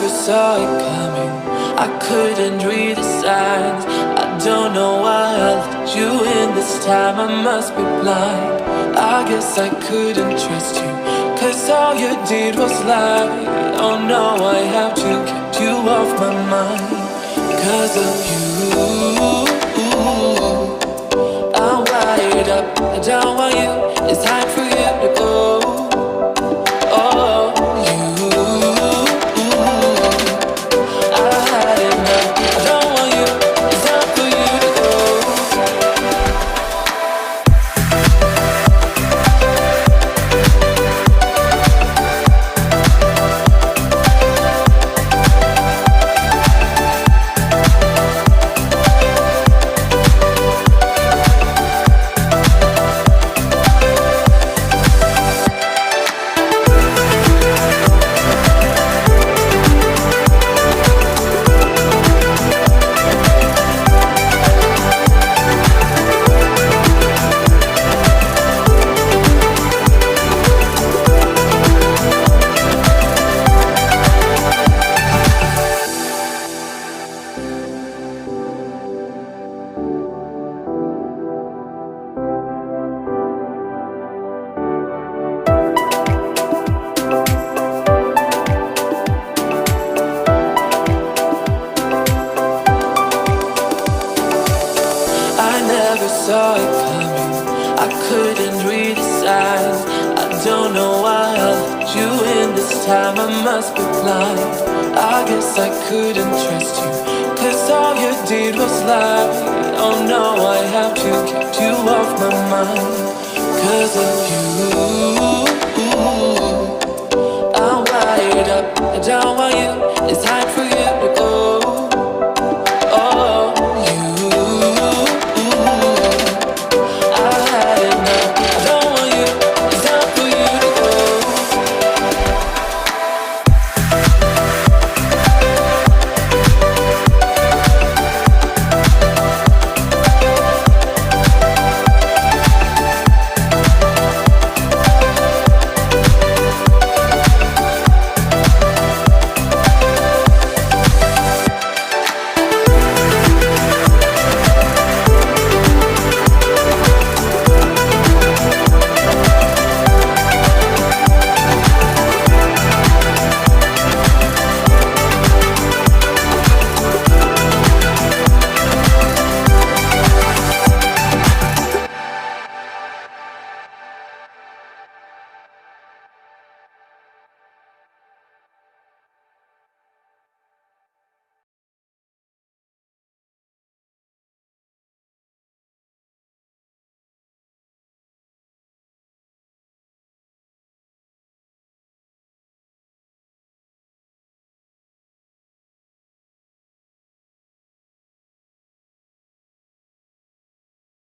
never saw it coming. I couldn't read the signs. I don't know why I let you in this time. I must be blind. I guess I couldn't trust you, 'cause all you did was lie. Oh no, I have to keep you off my mind. Because of you, I'm wired up. I don't want you, it's time for you to go. Oh, you, I had enough. I don't want you, it's time for you to go. Saw it coming. I couldn't read the signs. I don't know why I let you in this time. I must be blind. I guess I couldn't trust you, 'cause all you did was lie. Oh no, I have to keep you off my mind. 'Cause of you, I'm wired up. I don't want you, it's time for you to go.